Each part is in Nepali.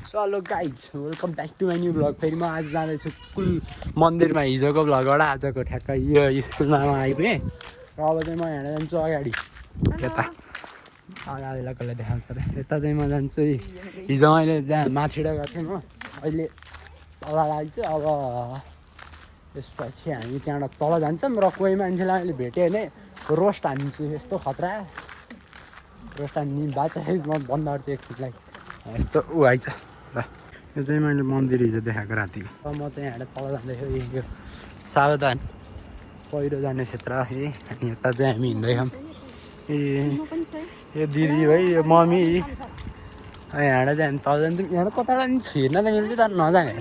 So hello guys welcome back to my new vlog. फेरि म आज जाँदैछु कुल मन्दिरमा। हिजोको भ्लगबाट आजको ठ्याक्क यो स्कुलमा आइपुगेँ र अब चाहिँ म हिँडेर जान्छु अगाडि यता। अगाडिलाई कसले देखाउँछ अरे यता चाहिँ म जान्छु। हिजो मैले त्यहाँ माथिबाट गएको थिएँ म, अहिले तल लाग्छु। अब त्यसपछि हामी त्यहाँबाट तल जान्छौँ र कोही मान्छेलाई मैले भेटेँ भने रोस्ट हान्छु। यस्तो खतरा रोस्ट हान्ने बाचा साइज म बन्द गर्छु एकछिनलाई। यस्तो ऊ आइछ ल। यो चाहिँ मैले मन्दिर हिजो देखाएको रातिको। अब म चाहिँ यहाँ तल जाँदैछु। यो सावधान पहिरो जाने क्षेत्र है। अनि यता चाहिँ हामी हिँड्दैछौँ। ए यो दिदी भाइ यो मम्मी यहाँ चाहिँ हामी तल जान्छौँ। यहाँ कताबाट नि छिर्न त मिल्छ तर नजाने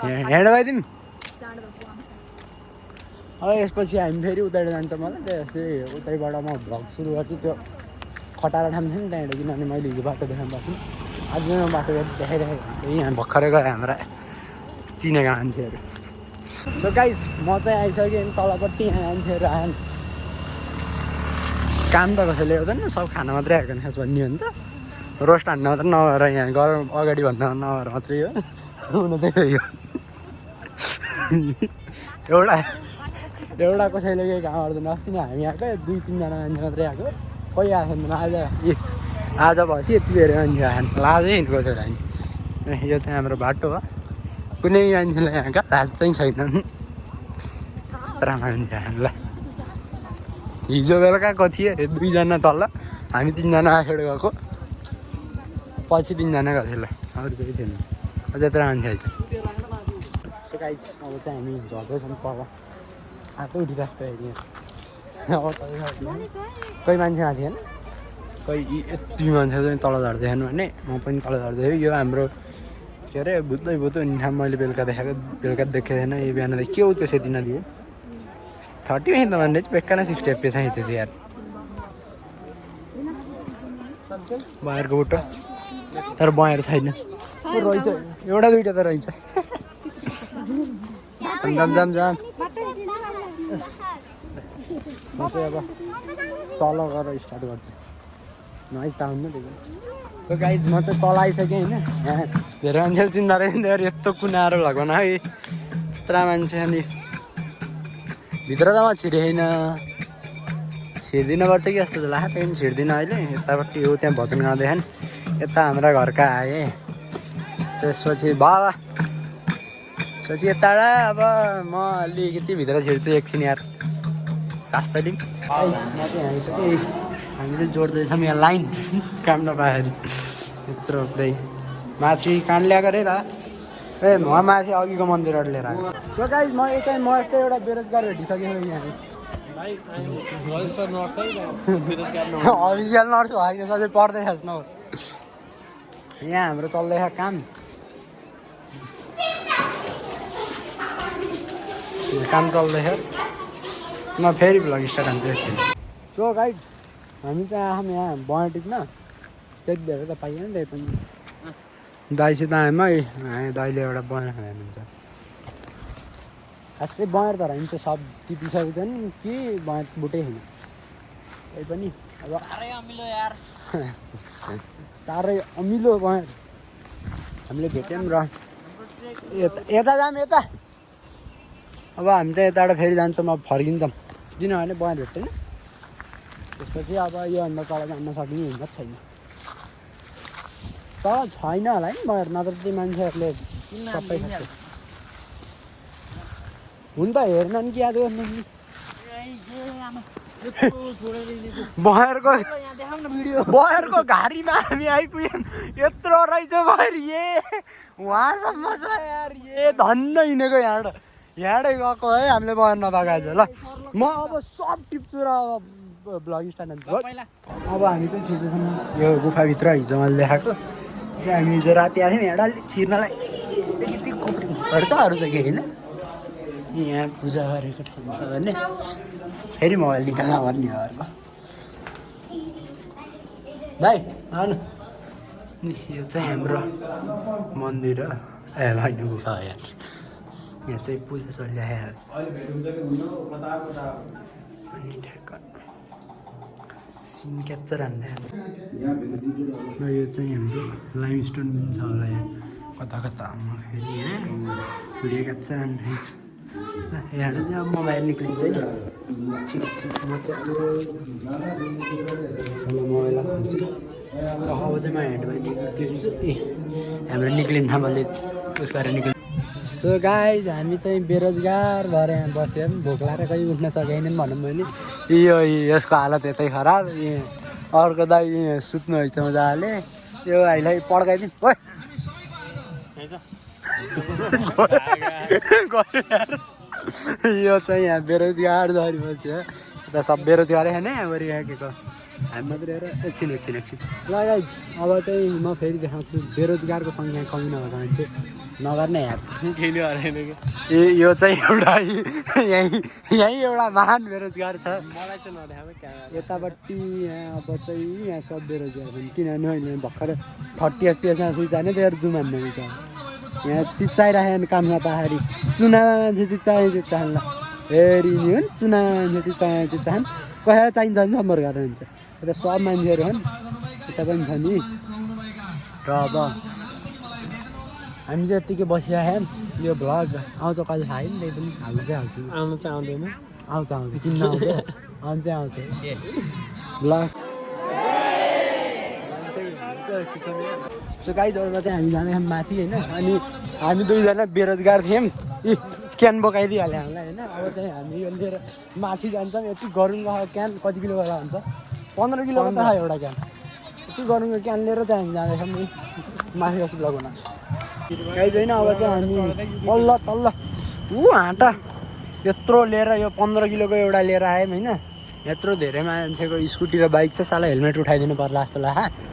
यहाँ गइदिउँ। अब यसपछि हामी फेरि उतैबाट जान्छ। मलाई त्यही उतैबाट म भ्लग सुरु गर्छु। त्यो खटारा ठाउँ छ नि त्यहाँबाट, किनभने मैले हिजो बाटो देखाउनु भएको थिएँ। आज म बाटो देखाइरहेको यहाँ भर्खरै गयो हाम्रा चिनेका मान्छेहरू। सो गाइस म चाहिँ आइसकेँ तलपट्टि। यहाँ मान्छेहरू आएन, काम त कसैले हुँदैन, सब खाना मात्रै आएको खास भन्ने हो नि त। रोस्ट हान्न मात्रै नभएर यहाँ गरौँ अगाडि भन्न नभएर मात्रै हो। हुन त्यही हो। एउटा कसैले केही काम गर्दैन। अस्ति नै हामी आएको 2-3जना मान्छे मात्रै आएको, कोही आएको छैन। आज भएपछि यति धेरै मान्छे आएन, लाजै हिँड्को छ हामी। यो चाहिँ हाम्रो बाटो हो। कुनै मान्छेलाई यहाँका लाज चाहिँ छैनन्। यत्रो मान्छे आएन ल। हिजो बेलुकाको थिएँ अरे 2जना तल, हामी 3जना आखेर गएको, पछि 3जना गएको थियो ल। अरू केही थिएन। अझ यत्रो मान्छे आइछ। अब चाहिँ हामी झर्दैछौँ तल। आएको उठिरहेको छ हेरि। कोही मान्छे माथि होइन, कोही यति मान्छे चाहिँ तल झर्दैछन् भने म पनि तल झर्दैछु। यो हाम्रो के अरे भुत्दै हुने ठाउँ मैले बेलुका देखाएको, बेलुका देखेको थिएन। यो बिहान त के हो त्यो सेती नदियो 30 त भन्ने चाहिँ बेक्का नै 60 FPS खिचेछ यार। बयरको बुट्टो तर बयर छैन रहेछ, एउटा दुइटा त रहेछ। जाम म चाहिँ अब तल गएर स्टार्ट गर्छु। नआइज त आउनु त्यो गाइज म चाहिँ तल आइसकेँ होइन। यहाँ धेरै मान्छेले चिन्दा रहेछ यस्तो कुनाएर भगवान है यत्रा मान्छे। अनि भित्र त म छिरेन, छिर्दिनु पर्छ कि जस्तो लाग्छ। त्यही पनि छिर्दिनँ अहिले। यतापट्टि हो त्यहाँ भजन गाउँदैछन्, यता हाम्रा घरका आए। त्यसपछि बाबा त्यसपछि यताबाट अब म अलिकति भित्र छिर्छु एकछिन यार। सास्तरी म चाहिँ आइसकेँ। हामी चाहिँ जोड्दैछौँ यहाँ लाइन काम नपाएर यत्रो पुरै माथि कान ल्याएको रे दा। ए म माथि अघिको मन्दिरबाट लिएर आएको। सो गाइस म यतै म यस्तै एउटा बेरोजगार भेटिसकेँ यहाँ। अफिसियल नर्स होइन, सधैँ पढ्दैछस् न। यहाँ हाम्रो चल्दैछ काम चल्दैछ। म फेरि भ्लग स्टार्ट हान्छु एकछिन। सो गाइस हामी चाहिँ आयौँ यहाँ बयाँ टिप्न। त्यति धेरै त पाइएन त्यही पनि दाइसित आएँ दाइले एउटा बयाँ खानुहुन्छ। खासै बयाँ तर हामी चाहिँ सब टिपिसकेको छन् कि बयाँ बुटै छैन। त्यही पनि अब साह्रै अमिलो यार, साह्रै अमिलो बयाँ हामीले भेट्यौँ र यता जाऊँ यता। अब हामी चाहिँ यताबाट फेरि जान्छौँ, अब फर्किन्छौँ किनभने बयाँ भेट्दैन। त्यसपछि अब योभन्दा तल जान्न सक्ने हिम्मत छैन। तल छैन होला नि बयाँ, नत्र चाहिँ मान्छेहरूले सबै हुन त हेर्न कि याद गर्नु नि। बयरको घारीमा हामी आइपुग्यौँ। यत्रो रहेछ बयर ए उहाँसम्म छ यार। ए धन्न हिँडेको यहाँबाट गएको है हामीले बयर नपाएको ल। म अब सब टिप्छु र अब भ्लग स्टार्ट हान्छु। अब हामी चाहिँ छिर्दैछौँ यो गुफाभित्र। हिजो मैले देखाएको चाहिँ हामी हिजो राति आएको थियौँ यहाँ अलिक छिर्नलाई। अलिकति कोप्रिनुपर्छ, अरू त केही होइन। यहाँ पूजा गरेको ठाउँ छ भने फेरि मोबाइल निकाल्न भन्ने हो अर्को। भाइ आउनु, यो चाहिँ हाम्रो मन्दिर हो। ए होइन गुफा हो यार। यहाँ चाहिँ पूजा चलिरहेको अनि ठ्याक्क सिन क्याप्चर हान्ने र यो चाहिँ हाम्रो लाइमस्टोन पनि छ होला यहाँ कता कता फेरि यहाँ भिडियो क्याप्चर हान्ने रहेछ यहाँ चाहिँ अब मोबाइल निक्लिन्छ नि छिक छिक मजाले मोबाइल हाल्छु र अब चाहिँ म ह्यान्डमा निक्लिन्छु ए हाम्रो निक्लिन्न मैले उस गरेर निक्लिन्छ सो गाइज हामी चाहिँ बेरोजगार भएर यहाँ बस्यो भोक लागेर कहीँ उठ्न सकेनन् भनौँ मैले यो यसको हालत यतै खराब अर्को दाइ सुत्नु रहेछ मजाले यो हामीलाई पड्काइदिउँ ओइ यो चाहिँ यहाँ बेरोजगार झरी बस्यो त सब बेरोजगारै छैन यहाँभरि यहाँको हामी मात्रै हेर एकछिन ल गाइज अब चाहिँ म फेरि देखाउँछु बेरोजगारको सङ्ख्या कमी नभएको मान्छे नगर्ने ह्याप खेल्यो अरे यो चाहिँ एउटा यहीँ एउटा महान बेरोजगार छ मलाई चाहिँ नदेखाएको यतापट्टि यहाँ अब चाहिँ यहाँ सब बेरोजगार छन् किनभने अहिले भर्खर 30 FPS स्विच हाल्ने त्यहाँ जुम हान्ने हुन्छ यहाँ चिच्चाइराखेको काम नपाखेरि चुनावमा मान्छे चिच्चाएन ल फेरि नि हुन् चुनावमा मान्छे चिच्चाएन कसैलाई चाहिन्छ भने सम्पर्क गरेर हुन्छ यता सब मान्छेहरू हुन् यता पनि छ नि र अब हामी चाहिँ यत्तिकै बसिरहेको यो भ्लग आउँछ कहिले थाहा नि त्यही पनि हाल्नु चाहिँ हाल्छु आउनु चाहिँ आउँदैन आउँछ किन आउँछ आउँछ भ्लग सो गाइज अरूमा चाहिँ हामी जाँदाखेरि माथि होइन अनि हामी दुईजना बेरोजगार थियौँ क्यान बोकाइदिइहाल्यो हामीलाई होइन अब चाहिँ हामी यो लिएर माथि जान्छौँ यति गरुङको क्यान कति किलो गरेर हुन्छ 15 किलोको त एउटा क्यान यति गरुङको क्यान लिएर चाहिँ हामी जाँदैछौँ माथि जस्तो लगाउन गाइज होइन अब चाहिँ हामी तल्ल हाँटा यत्रो लिएर यो 15 किलोको एउटा लिएर आयौँ होइन यत्रो धेरै मान्छेको स्कुटी र बाइक छ साला हेलमेट उठाइदिनु पर्ला जस्तो लाग्यो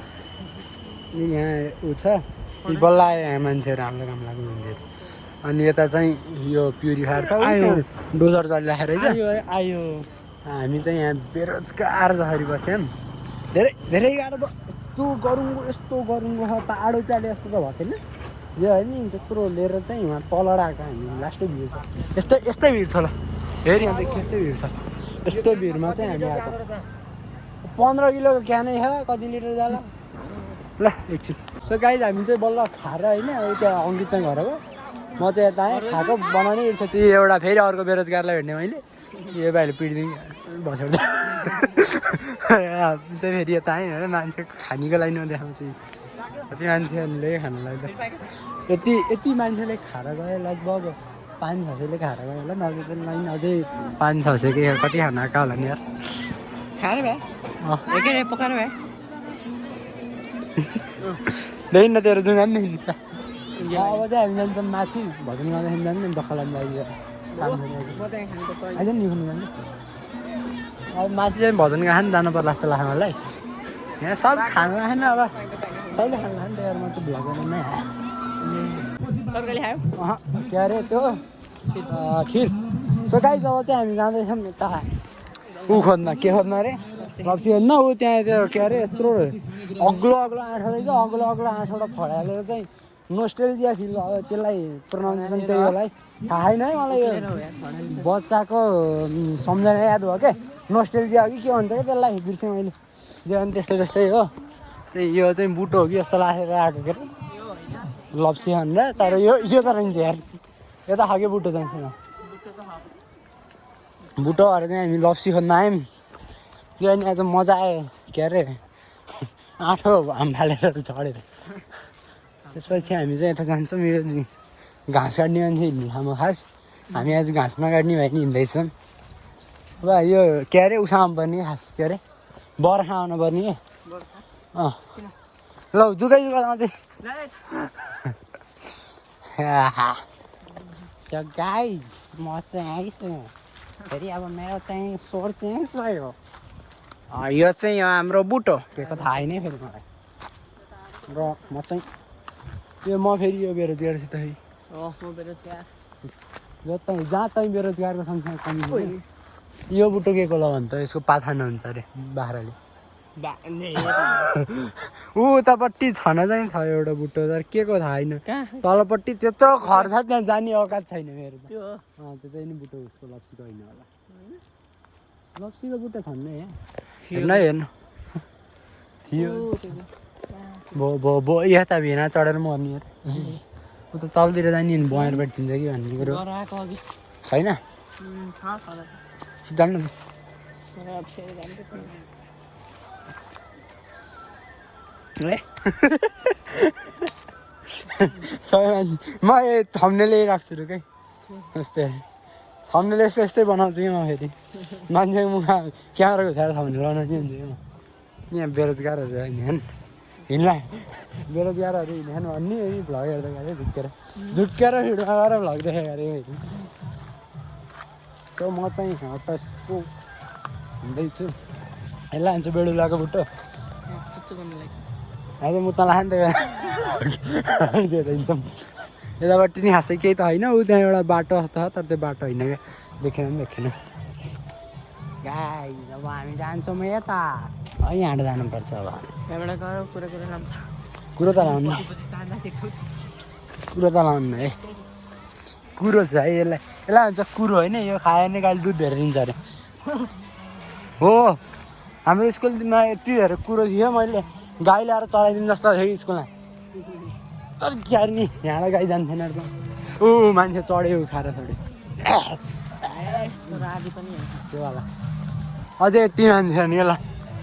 यहाँ ऊ छ बल्ल आयो यहाँ मान्छेहरू हाम्रो काम लाग्ने मान्छेहरू अनि यता चाहिँ यो प्युरिफायर छ डोजर चलिराखेको रहेछ आयो हामी चाहिँ यहाँ बेरोजगार जसरी बस्यौँ धेरै गाह्रो यस्तो गरुङको पाहाडो चाले जस्तो त भएको थिएन यो होइन त्यत्रो लिएर चाहिँ उहाँ तल आएको हामी लास्टै भिड छ यस्तै भिड छ ल हेर यहाँदेखि यस्तै भिड छ यस्तो भिडमा चाहिँ हामी आएको 15 किलोको क्यानै छ कति लिटर जाला ल एकछिन सो गाइज हामी चाहिँ बल्ल खाएर होइन त्यहाँ अङ्कित चाहिँ घर हो म चाहिँ यता आएँ खाएको बनाउने इच्छा चाहिँ एउटा फेरि अर्को बेरोजगारलाई भेट्ने मैले यो भाइले पिटिदिनु बसेर चाहिँ फेरि यता आएँ होइन मान्छे खानीको लाइनमा देखाउँछु कति मान्छेहरूले खानलाई त यति मान्छेले खाएर गयो लगभग 5-600ले खाएर गयो होला नजिक लाइन अझै 5-600 कति खान आएको होला नि यार खाएर भाइ एकै पकाएर भाइ देखिन् न तेरो जुङ्गा नि अब चाहिँ हामी जान्छौँ माथि भजन गर्दाखेरि जाने नि दखलाम बाहिर आइज नि खानु जाने अब माथि चाहिँ भजन गान जानु पर्ला जस्तो लाग्छ मलाई यहाँ सब खानु खाएन अब सबले खानु खाने त्यहाँ म चाहिँ भ्लग गर्नु के अरे त्यो खिर सो गाइस अब चाहिँ हामी जाँदैछौँ यता ऊ खोज्न के खोज्न अरे लप्सी खोज्न ऊ त्यहाँ त्यो के अरे यत्रो अग्लो आँठो रहेछ अग्लो आँठोबाट फडालेर चाहिँ नोस्टेल्जिया फिल त्यसलाई प्रोनाउन्सिएसन त्यही होला है थाहा छैन है मलाई यो बच्चाको सम्झना याद भयो क्या नोस्टेल्जिया हो कि के भन्छ क्या त्यसलाई बिर्सेँ मैले जे अनि त्यस्तै हो त्यही यो चाहिँ बुटो हो कि जस्तो लागेर आएको के अरे लप्सी भनेर तर यो त रहन्छ यार यो त खाके बुटो जान्छ बुटोहरू चाहिँ हामी लप्सी खोज्न आयौँ त्यो अनि आज मजा आयो के अरे आँठो हाम फालेर झरेर त्यसपछि हामी चाहिँ यता जान्छौँ यो घाँस काट्ने मान्छे हिँड्नु ठाउँमा खास हामी आज घाँस नकाट्ने भए नि हिँड्दैछौँ अब यो के अरे उषा आउनुपर्ने खास के अरे बर्खा आउनु पर्ने ल जुगाइ मात्रै गाइज म चाहिँ आइसकेँ फेरि अब मेरो चाहिँ स्वर चेन्ज भयो यो चाहिँ हाम्रो बुटो के को थाहा छैन फेरि मलाई र म चाहिँ यो म फेरि यो बेरोजगारसित जहाँ तहीँ बेरोजगारको संख्या कमी यो बुटो के को ल भन्छ यसको पाथान हुन्छ अरे बाख्राले ऊ उतापट्टि छन चाहिँ छ एउटा बुटो तर के को थाहा छैन तलपट्टि त्यत्रो घर छ त्यहाँ जाने औकात छैन मेरो त्यो चाहिँ नि बुटो उसको लप्सीको होइन होला लप्सीको बुटो छन् हेर्न यो भो यता भेना चढेर मर्ने ऊ त तलतिर जाने नि बएर बैठिन्छ कि भन्ने कुरो छैन जान्नु म थम्नेल राख्छु र कहीँ यस्तै थम्नेल यस्तै बनाउँछु कि म फेरि मान्छेको मुख क्यामेरा घुसाएर थम्नेल बनाउने हुन्छ कि म यहाँ बेरोजगारहरू हिँड्ला बेरोजगारहरू हिँडेन भन्ने भ्लग हेर्दा गएर झुक्केर भिडियोमा गएर भ्लग देखेको अरे फेरि सो म चाहिँ हटस्को हिँड्दैछु यसलाई हान्छु बेडुलाको बुट्टो आज म तँलाई खान्थेँ हिँड्छौँ यतापट्टि नि खासै केही त होइन ऊ त्यहाँ एउटा बाटो छ तर त्यो बाटो होइन क्या देखेन पनि देखेन गाई अब हामी जान्छौँ यता यहाँबाट जानुपर्छ अब कुरो त लाउनु है कुरो छ है यसलाई हुन्छ कुरो होइन यो खायो भने गाली दुध धेरै दिन्छ अरे हो हाम्रो स्कुलमा यति धेरै कुरो थियो मैले गाई ल्याएर चलाइदिनु जस्तो थियो कि स्कुलमा तर क्यार नि यहाँबाट गाई जान्थेन ऊ मान्छे चढ्यो खाएर चढ्यो त्यो वाला अझै यति मान्छे नि यसलाई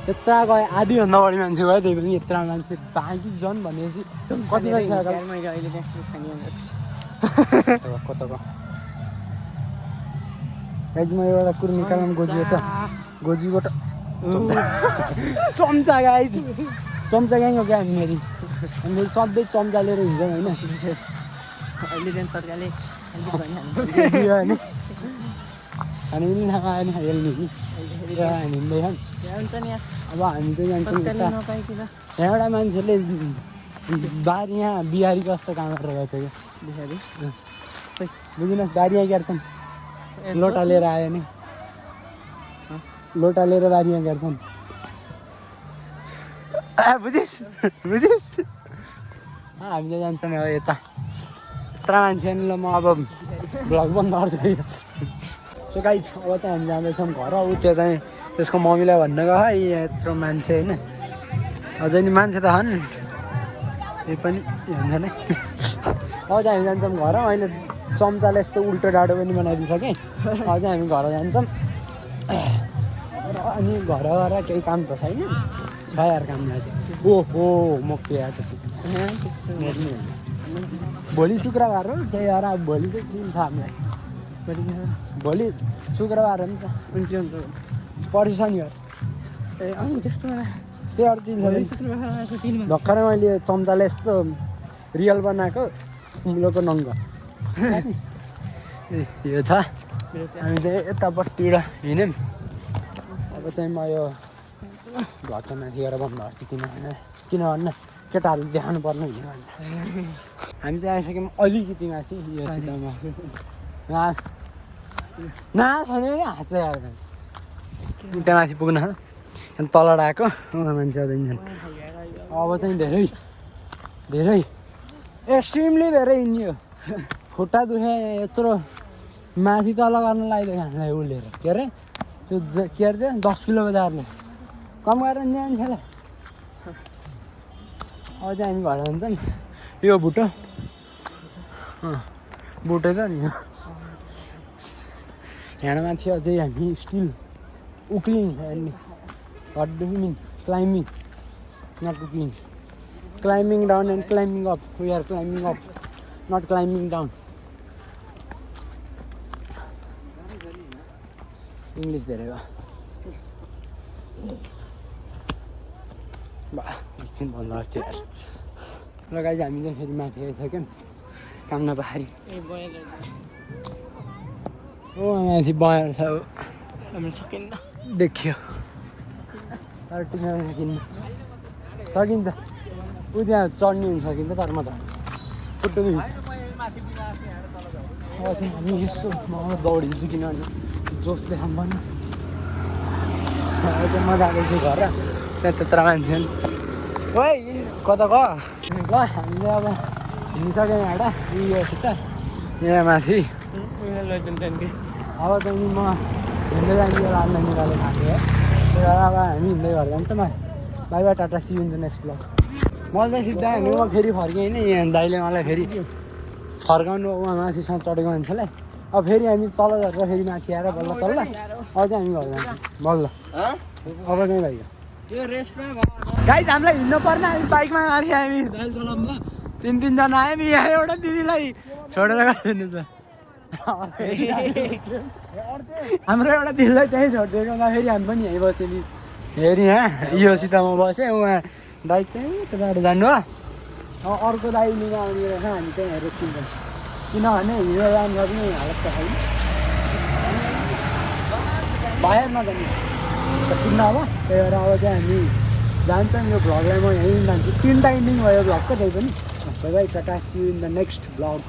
यत्र गयो आधीभन्दा बढी मान्छे गयो त्यही पनि यत्र मान्छे बाँकी झन् भनेपछि कति मान्छे कताको म एउटा कुरो निकालौँ गोजीबाट चम्चा गाई चम्चा गाई हो क्या हामीखेरि हामीले सधैँ चम्चा लिएर हिँड्छौँ होइन हामी पनि नखायो भने हेल्ने कि हामी हिँड्दैछौँ अब हामी चाहिँ जान्छौँ यहाँ एउटा मान्छेले बारी यहाँ बिहारी कस्तो काम गरेर गएको थियो क्या बिहारी बुझिनुहोस् बारी यहाँ गर्छन् लोटा लिएर आयो नि लोटा लिएर बारी यहाँ गर्छन् बुझिस् हामी चाहिँ जान्छौँ अब यता यत्र मान्छे ल म अब भ्लग बन्द गर्छु सो गाइस अब चाहिँ हामी जाँदैछौँ घर ऊ त्यो चाहिँ त्यसको मम्मीलाई भन्न गयो है यत्रो मान्छे होइन अझै नि मान्छे त छन् यही पनि हुन्छ नै अब चाहिँ हामी जान्छौँ घर अहिले चम्चाले यस्तो उल्टो डाडो पनि बनाइदिइसकेँ अब चाहिँ हामी घर जान्छौँ अनि घर गएर केही काम त छैन यार काम लाग्यो ओहो म के आएको भोलि शुक्रबार हो त्यही भएर अब भोलि चाहिँ चिन्छ हामीलाई भोलि शुक्रबार हो नि त के हुन्छ पर्सि शनिबार ए अनि त्यस्तो त्यही चिन्छ भर्खरै मैले चम्चाले यस्तो रियल बनाएको उम्लोको नङ्ग यो छ हामी चाहिँ यतापट्टिबाट हिँड्यौँ अब चाहिँ म यो घरको माथि गएर बन्द गर्छु किनभने केटाहरूले देखाउनु पर्ने हुने भनेर हामी चाहिँ आइसक्यौँ अलिकति माथि यो सिटामा नाच भने हाँस त्यहाँ माथि पुग्न अनि तलबाट आएको मान्छे अझै छन् अब चाहिँ धेरै एक्सट्रिमली धेरै हिँड्यो खुट्टा दुखे यत्रो माथि तल गर्न लगाइदियो हामीलाई उलेर के अरे त्यो के अरे त्यो 10 किलोको जारले कम गरेर जान्छलाई अब चाहिँ हामी घर जान्छौँ यो भुटो भुटेर नि यहाँ माथि अझै हामी स्टिल उक्लिङ अनि what do you mean climbing not उक्लिङ climbing down and climbing up. We are climbing up, not climbing down. English there va. बा एकछिन बन्द गर्छु यार ल गाइज हामी चाहिँ फेरि माथि आइसक्यौँ काम नपारी ओ माथि बयर छ हामी सकिन्न देखियो तर टिक्न सकिन्छ ऊ त्यहाँ चढ्ने हुन सकिन्छ तर म त खुट्टो दुख्छ अब चाहिँ हामी यसो म दौडिन्छु किनभने जोस देखाउँ भन्नु अहिले म जाँदैछु घर त्यहाँ त्यत्रो मान्छे ओइ कता ग ल हामी चाहिँ अब हिँडिसक्यौँ यहाँबाट उयोसित यहाँ माथि अब चाहिँ नि म हिँड्दै जान्छु एउटा अन्डा निकालेर खाएको है त्यही भएर अब हामी हिँड्दै घर जान्छौँ bye bye tata see you in the next blog मैले चाहिँ सिधा हिँड्नु म फेरि फर्केँ नि यहाँ दाइले मलाई फेरि फर्काउनु उहाँ माथिसम्म चढेको मान्छेलाई अब फेरि हामी तल झरेर फेरि माथि आएर बल्ल तल्ल अझै हामी घर जान्छौँ बल्ल अब कहीँ भाइ गाइस हामीलाई हिँड्नु पर्ने हामी बाइकमा आएर हामी दाइल चलाउँदा 3-3 जना आयो नि यहाँ एउटा दिदीलाई छोडेर गइदिनु छ हाम्रो एउटा दिदीलाई त्यहीँ छोडिदिएको अन्त फेरि हामी पनि यहीँ बस्यो नि फेरि यहाँ योसित म बसेँ उहाँ दाइ चाहिँ त्यताबाट जानु हो अर्को दाइ लिन आउने रहेछ हामी चाहिँ यहाँ रोकिन्छ किनभने हिँडेर जानु पनि हालत त छैन भएन त नि किन्न अब त्यही भएर अब चाहिँ हामी जान्छौँ यो भ्लगलाई म यहीँ जान्छु 3टा इन्डिङ भयो भ्लगको त्यही पनि bye bye tata see you in the next vlog